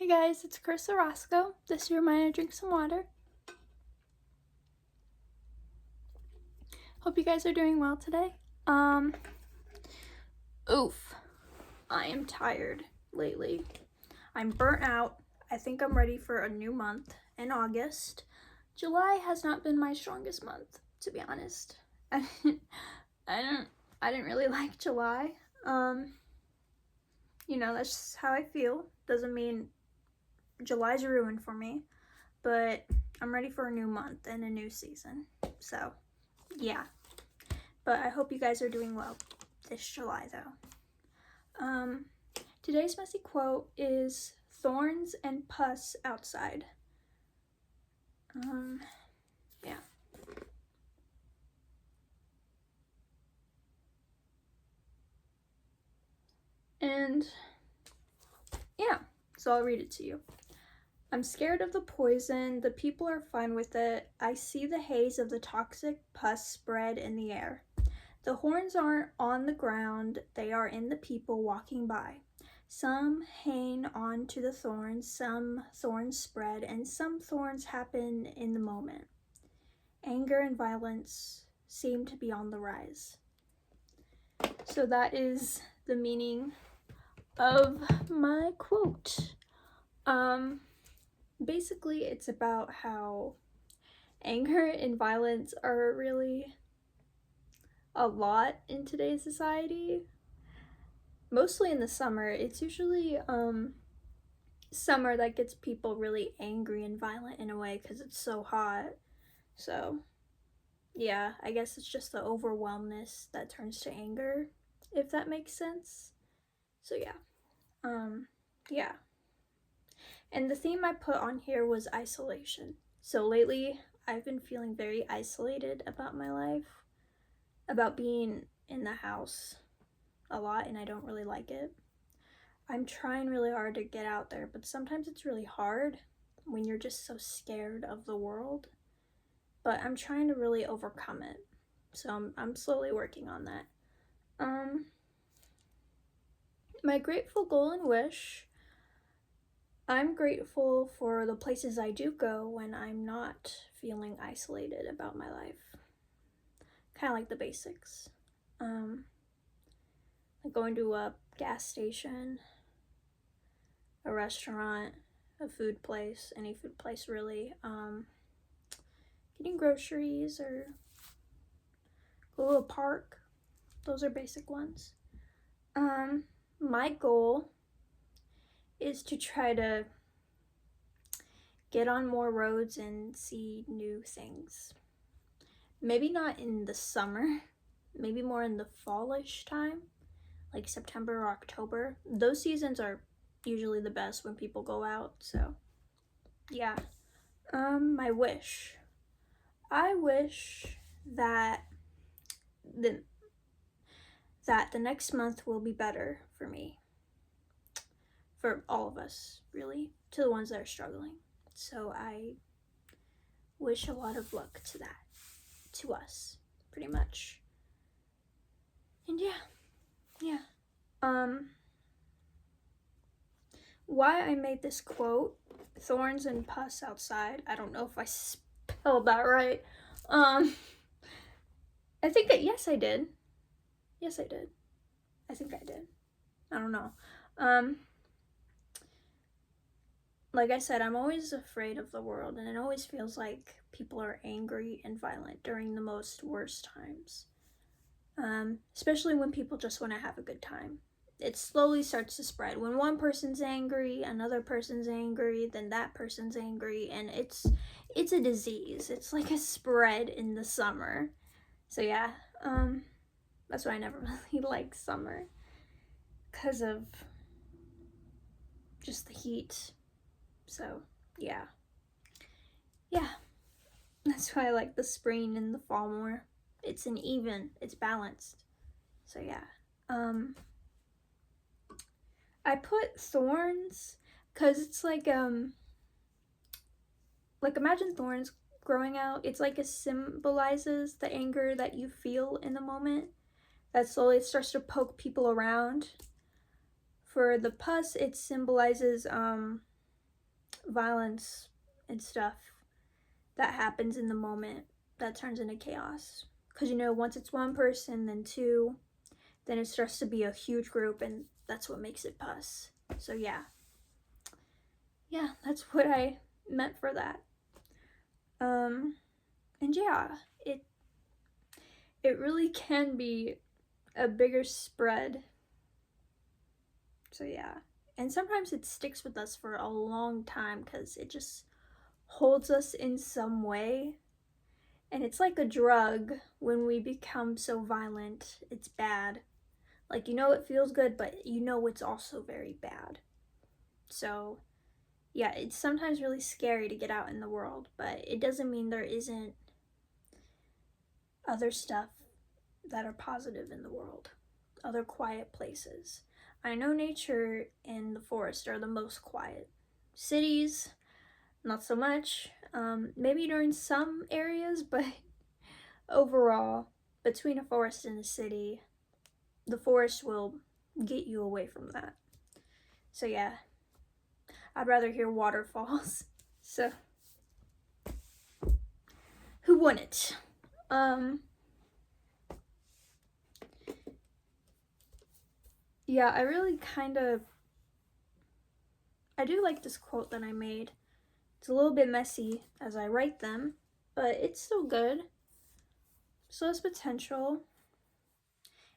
Hey guys, it's Chris Orozco. This your reminder, drink some water. Hope you guys are doing well today. Oof. I am tired lately. I'm burnt out. I think I'm ready for a new month in August. July has not been my strongest month, to be honest. I didn't really like July. That's just how I feel. Doesn't mean July's ruined for me, but I'm ready for a new month and a new season. So, yeah. But I hope you guys are doing well this July, though. Today's messy quote is "Thorns and pus outside." Yeah. And yeah, so I'll read it to you. I'm scared of the poison. The people are fine with it. I see the haze of the toxic pus spread in the air. The horns aren't on the ground. They are in the people walking by. Some hang on to the thorns, some thorns spread, and some thorns happen in the moment. Anger and violence seem to be on the rise. So that is the meaning of my quote. Basically, it's about how anger and violence are really a lot in today's society. Mostly in the summer. It's usually summer that gets people really angry and violent in a way because it's so hot. So yeah, I guess it's just the overwhelmness that turns to anger, if that makes sense. So yeah. And the theme I put on here was isolation. So lately I've been feeling very isolated about my life, about being in the house a lot, and I don't really like it. I'm trying really hard to get out there, but sometimes it's really hard when you're just so scared of the world. But I'm trying to really overcome it. So I'm slowly working on that. My grateful goal and wish. I'm grateful for the places I do go when I'm not feeling isolated about my life. Kind of like the basics. Like going to a gas station, a restaurant, a food place, any food place really. Getting groceries or go to a park. Those are basic ones. My goal is to try to get on more roads and see new things. Maybe not in the summer, maybe more in the fallish time, like September or October. Those seasons are usually the best when people go out, so yeah. My wish. I wish that the next month will be better for me. For all of us, really, to the ones that are struggling. So I wish a lot of luck to that, to us, pretty much. And yeah. Why I made this quote, "Thorns and pus outside." I don't know if I spelled that right. I think that, yes, I did. Yes, I did. I think I did. I don't know. Like I said, I'm always afraid of the world, and it always feels like people are angry and violent during the most worst times. Especially when people just want to have a good time. It slowly starts to spread. When one person's angry, another person's angry, then that person's angry, and it's a disease. It's like a spread in the summer. So yeah, that's why I never really like summer, because of just the heat. So yeah, that's why I like the spring and the fall more. It's it's balanced. So yeah. I put thorns because it's like imagine thorns growing out. It's like it symbolizes the anger that you feel in the moment that slowly starts to poke people around. For the pus, it symbolizes violence and stuff that happens in the moment that turns into chaos. Because, once it's one person, then two, then it starts to be a huge group, and that's what makes it pus. So, yeah. Yeah, that's what I meant for that. And yeah, it really can be a bigger spread. So, yeah. And sometimes it sticks with us for a long time because it just holds us in some way. And it's like a drug. When we become so violent, it's bad. Like, it feels good, but it's also very bad. So, yeah, it's sometimes really scary to get out in the world, but it doesn't mean there isn't other stuff that are positive in the world, other quiet places. I know nature and the forest are the most quiet. Cities, not so much. Maybe during some areas, but overall, between a forest and a city, the forest will get you away from that. So yeah, I'd rather hear waterfalls. So who wouldn't? Yeah, I do like this quote that I made. It's a little bit messy as I write them, but it's still good. So it's potential.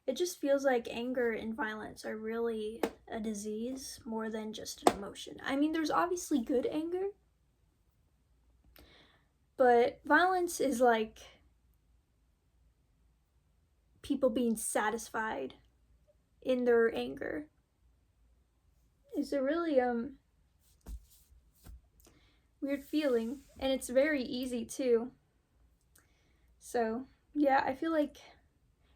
It just feels like anger and violence are really a disease more than just an emotion. I mean, there's obviously good anger, but violence is like people being satisfied in their anger. It's a really weird feeling, and it's very easy too. So, yeah, I feel like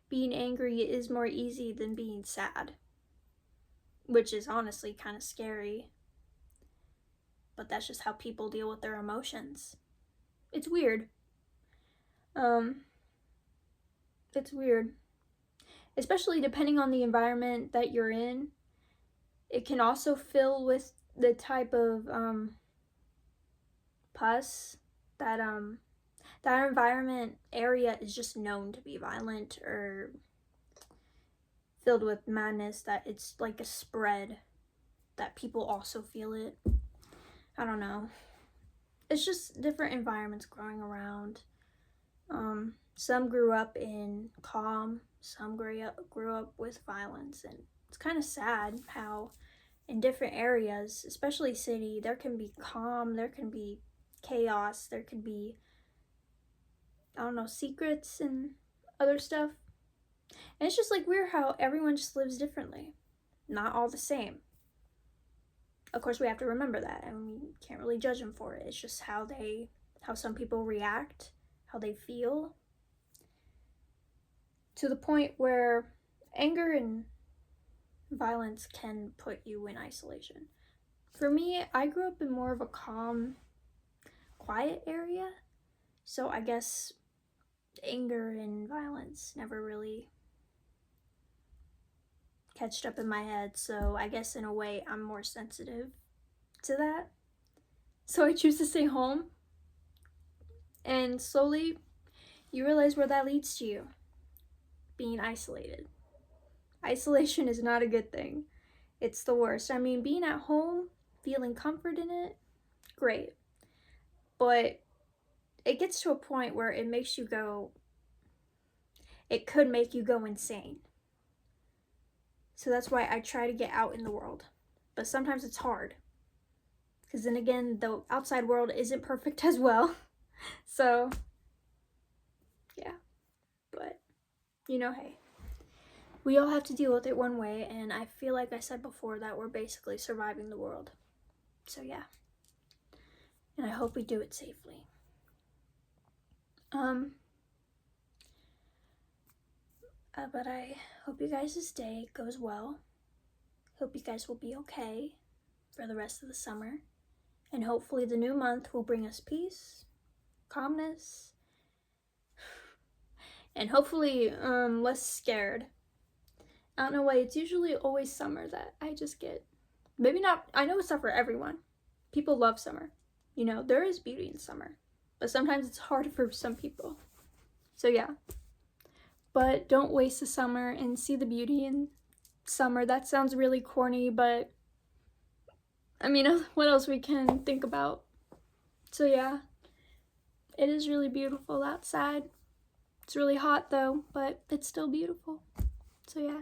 being angry is more easy than being sad, which is honestly kind of scary. But that's just how people deal with their emotions. It's weird. It's weird. Especially depending on the environment that you're in. It can also fill with the type of pus that that environment area is just known to be violent or filled with madness, that it's like a spread that people also feel it. I don't know. It's just different environments growing around. Some grew up in calm, some grew up with violence, and it's kind of sad how in different areas, especially city, there can be calm, there can be chaos, there could be, I don't know, secrets and other stuff. And it's just like weird how everyone just lives differently, not all the same. Of course, we have to remember that, and we can't really judge them for it. It's just how some people react, how they feel, to the point where anger and violence can put you in isolation. For me, I grew up in more of a calm, quiet area, so I guess anger and violence never really catched up in my head, so I guess in a way I'm more sensitive to that. So I choose to stay home, and slowly you realize where that leads to you. Being isolated. Isolation is not a good thing. It's the worst. I mean, being at home, feeling comfort in it, great. But it gets to a point where it could make you go insane. So that's why I try to get out in the world. But sometimes it's hard. Because then again, the outside world isn't perfect as well. So, yeah. But, hey. We all have to deal with it one way, and I feel like I said before that we're basically surviving the world. So, yeah. And I hope we do it safely. But I hope you guys' day goes well. Hope you guys will be okay for the rest of the summer. And hopefully the new month will bring us peace, calmness, and hopefully less scared. I don't know why, it's usually always summer that I just get, maybe not, I know it's not for everyone, people love summer. You know, there is beauty in summer, but sometimes it's hard for some people. So yeah, but don't waste the summer and see the beauty in summer. That sounds really corny, but I mean, what else we can think about? So yeah, it is really beautiful outside. It's really hot though, but it's still beautiful. So yeah,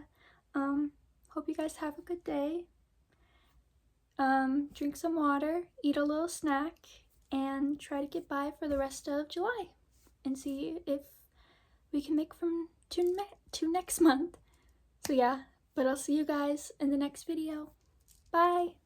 hope you guys have a good day. Drink some water, eat a little snack, and try to get by for the rest of July and see if we can make from to next month. So yeah, but I'll see you guys in the next video. Bye!